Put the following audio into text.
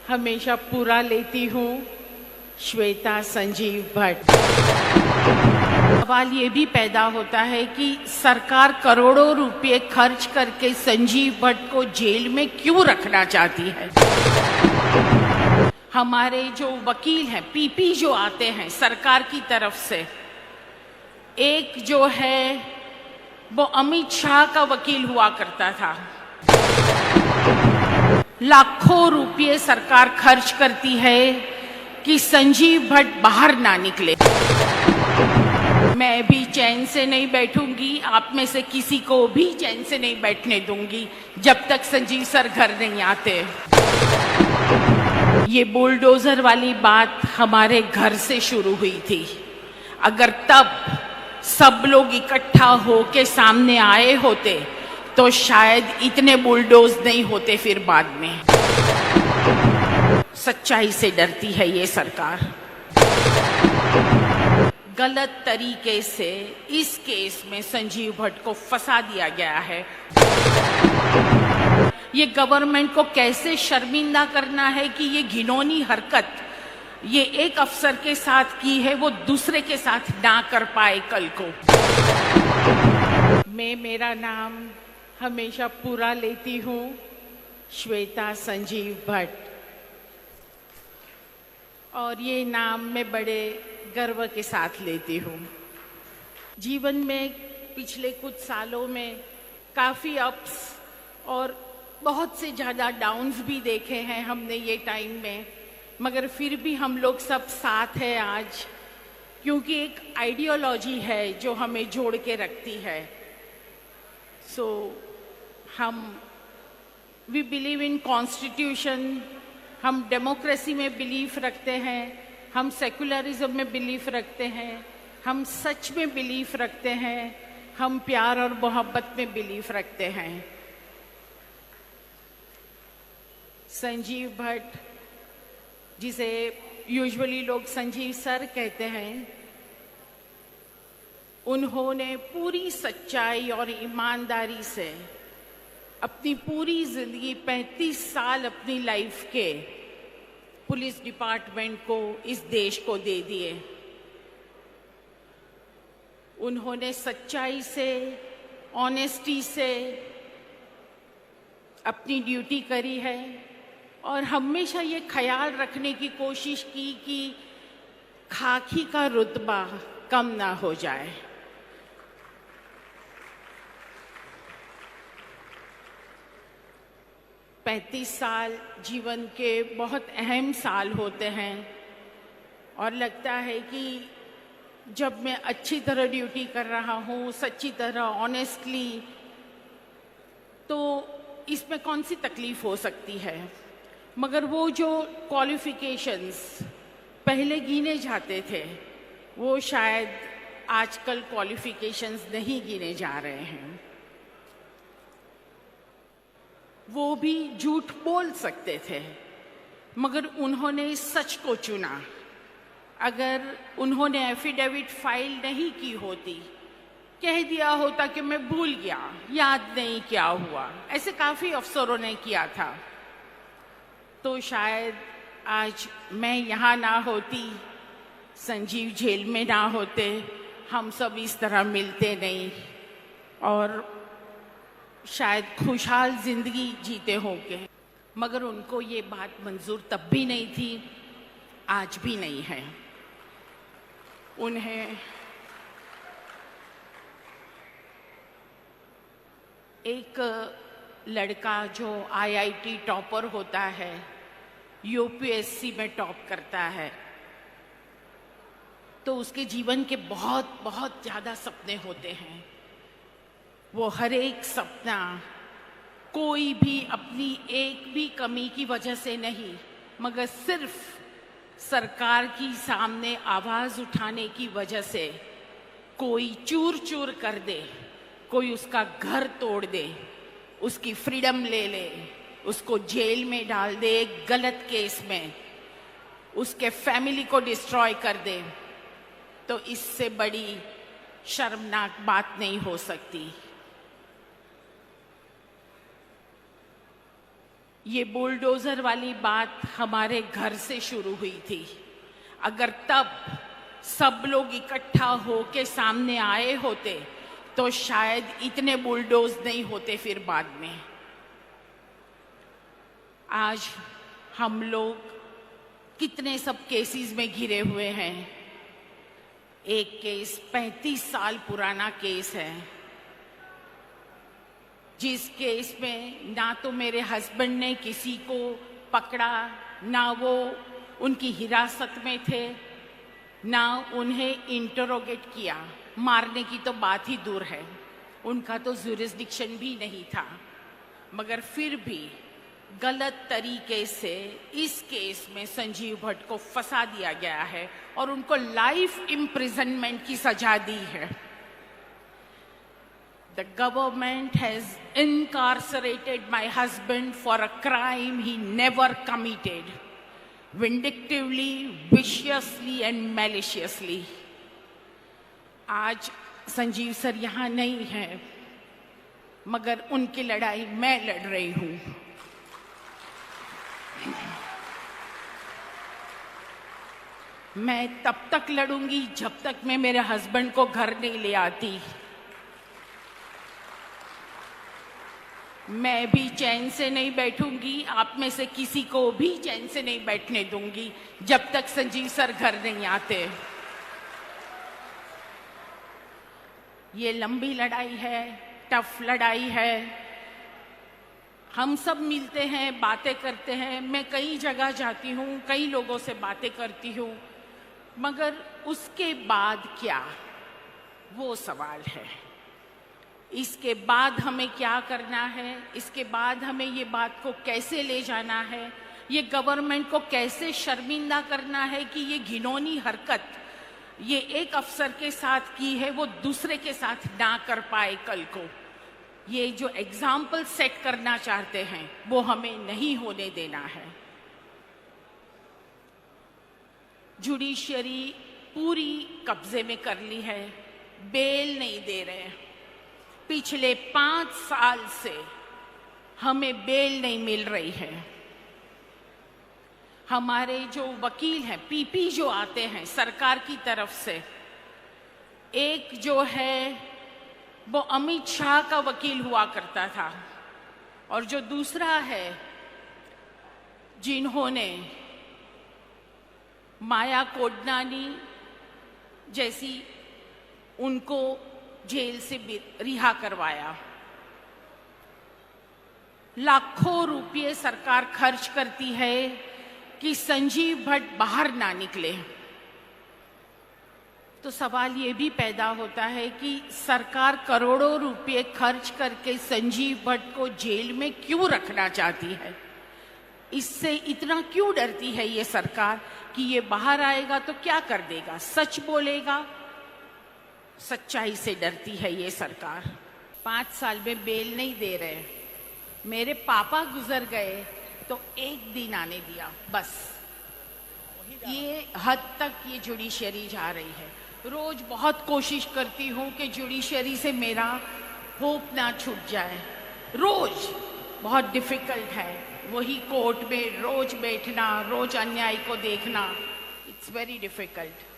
हमेशा पूरा लेती हूँ। श्वेता संजीव भट्ट। सवाल ये भी पैदा होता है कि सरकार करोड़ों रुपए खर्च करके संजीव भट्ट को जेल में क्यों रखना चाहती है। हमारे जो वकील हैं, पीपी जो आते हैं सरकार की तरफ से, एक जो है वो अमित शाह का वकील हुआ करता था। लाखों रुपए सरकार खर्च करती है कि संजीव भट्ट बाहर ना निकले। मैं भी चैन से नहीं बैठूंगी, आप में से किसी को भी चैन से नहीं बैठने दूंगी जब तक संजीव सर घर नहीं आते। ये बुलडोजर वाली बात हमारे घर से शुरू हुई थी। अगर तब सब लोग इकट्ठा होके सामने आए होते तो शायद इतने बुलडोज नहीं होते। फिर बाद में सच्चाई से डरती है ये सरकार। गलत तरीके से इस केस में संजीव भट्ट को फंसा दिया गया है। ये गवर्नमेंट को कैसे शर्मिंदा करना है कि ये घिनौनी हरकत ये एक अफसर के साथ की है, वो दूसरे के साथ ना कर पाए कल को। मैं मेरा नाम हमेशा पूरा लेती हूँ, श्वेता संजीव भट्ट, और ये नाम मैं बड़े गर्व के साथ लेती हूँ। जीवन में पिछले कुछ सालों में काफ़ी अप्स और बहुत से ज़्यादा डाउन्स भी देखे हैं हमने ये टाइम में, मगर फिर भी हम लोग सब साथ हैं आज, क्योंकि एक आइडियोलॉजी है जो हमें जोड़ के रखती है। So we believe in constitution, हम डेमोक्रेसी में बिलीफ रखते हैं, हम सेकुलरिज्म में बिलीफ रखते हैं, हम सच में बिलीफ रखते हैं, हम प्यार और मोहब्बत में बिलीफ रखते हैं। संजीव भट्ट, जिसे यूजुअली लोग संजीव सर कहते हैं, उन्होंने पूरी सच्चाई और ईमानदारी से अपनी पूरी जिंदगी 35 साल अपनी लाइफ के पुलिस डिपार्टमेंट को, इस देश को दे दिए। उन्होंने सच्चाई से, ऑनेस्टी से अपनी ड्यूटी करी है और हमेशा ये ख्याल रखने की कोशिश की कि खाकी का रुतबा कम ना हो जाए। पैंतीस साल जीवन के बहुत अहम साल होते हैं और लगता है कि जब मैं अच्छी तरह ड्यूटी कर रहा हूँ, सच्ची तरह, ऑनेस्टली, तो इसमें कौन सी तकलीफ हो सकती है। मगर वो जो क्वालिफिकेशंस पहले गिने जाते थे, वो शायद आजकल क्वालिफिकेशंस नहीं गिने जा रहे हैं। वो भी झूठ बोल सकते थे, मगर उन्होंने सच को चुना। अगर उन्होंने एफिडेविट फाइल नहीं की होती, कह दिया होता कि मैं भूल गया, याद नहीं क्या हुआ, ऐसे काफ़ी अफसरों ने किया था, तो शायद आज मैं यहाँ ना होती, संजीव जेल में ना होते, हम सब इस तरह मिलते नहीं और शायद खुशहाल जिंदगी जीते होंगे। मगर उनको ये बात मंजूर तब भी नहीं थी, आज भी नहीं है। उन्हें एक लड़का जो आईआईटी टॉपर होता है, यूपीएससी में टॉप करता है, तो उसके जीवन के बहुत बहुत ज़्यादा सपने होते हैं। वो हर एक सपना कोई भी अपनी एक भी कमी की वजह से नहीं, मगर सिर्फ सरकार की सामने आवाज़ उठाने की वजह से कोई चूर चूर कर दे, कोई उसका घर तोड़ दे, उसकी फ्रीडम ले ले, उसको जेल में डाल दे एक गलत केस में, उसके फैमिली को डिस्ट्रॉय कर दे, तो इससे बड़ी शर्मनाक बात नहीं हो सकती। ये बुलडोजर वाली बात हमारे घर से शुरू हुई थी। अगर तब सब लोग इकट्ठा होके सामने आए होते तो शायद इतने बुलडोज नहीं होते फिर बाद में। आज हम लोग कितने सब केसेस में घिरे हुए हैं। एक केस 35 साल पुराना केस है, जिस केस में ना तो मेरे हस्बैंड ने किसी को पकड़ा, ना वो उनकी हिरासत में थे, ना उन्हें इंटरोगेट किया। मारने की तो बात ही दूर है, उनका तो जुरिस्डिक्शन भी नहीं था। मगर फिर भी गलत तरीके से इस केस में संजीव भट्ट को फंसा दिया गया है और उनको लाइफ इम्प्रिजनमेंट की सजा दी है। The government has incarcerated my husband for a crime he never committed, vindictively, viciously and maliciously. आज संजीव सर यहाँ नहीं है, मगर उनकी लड़ाई मैं लड़ रही हूँ। मैं तब तक लड़ूंगी जब तक मैं मेरे हस्बैंड को घर नहीं ले आती। मैं भी चैन से नहीं बैठूंगी, आप में से किसी को भी चैन से नहीं बैठने दूंगी जब तक संजीव सर घर नहीं आते। ये लंबी लड़ाई है, टफ लड़ाई है। हम सब मिलते हैं, बातें करते हैं। मैं कई जगह जाती हूँ, कई लोगों से बातें करती हूँ, मगर उसके बाद क्या, वो सवाल है। इसके बाद हमें क्या करना है, इसके बाद हमें ये बात को कैसे ले जाना है, ये गवर्नमेंट को कैसे शर्मिंदा करना है कि ये घिनौनी हरकत ये एक अफसर के साथ की है, वो दूसरे के साथ ना कर पाए कल को। ये जो एग्जाम्पल सेट करना चाहते हैं वो हमें नहीं होने देना है। जुडिशरी पूरी कब्जे में कर ली है, बेल नहीं दे रहे। पिछले 5 साल से हमें बेल नहीं मिल रही है। हमारे जो वकील हैं, पीपी जो आते हैं सरकार की तरफ से, एक जो है वो अमित शाह का वकील हुआ करता था, और जो दूसरा है जिन्होंने माया कोडनानी जैसी उनको जेल से रिहा करवाया। लाखों रुपये सरकार खर्च करती है कि संजीव भट्ट बाहर ना निकले। तो सवाल ये भी पैदा होता है कि सरकार करोड़ों रुपये खर्च करके संजीव भट्ट को जेल में क्यों रखना चाहती है? इससे इतना क्यों डरती है ये सरकार कि ये बाहर आएगा तो क्या कर देगा, सच बोलेगा? सच्चाई से डरती है ये सरकार। 5 साल में बेल नहीं दे रहे। मेरे पापा गुजर गए तो 1 दिन आने दिया, बस। ये हद तक ये जुडिशरी जा रही है। रोज बहुत कोशिश करती हूँ कि जुडिशरी से मेरा होप ना छूट जाए। रोज बहुत डिफिकल्ट है, वही कोर्ट में रोज बैठना, रोज अन्याय को देखना, इट्स वेरी डिफिकल्ट।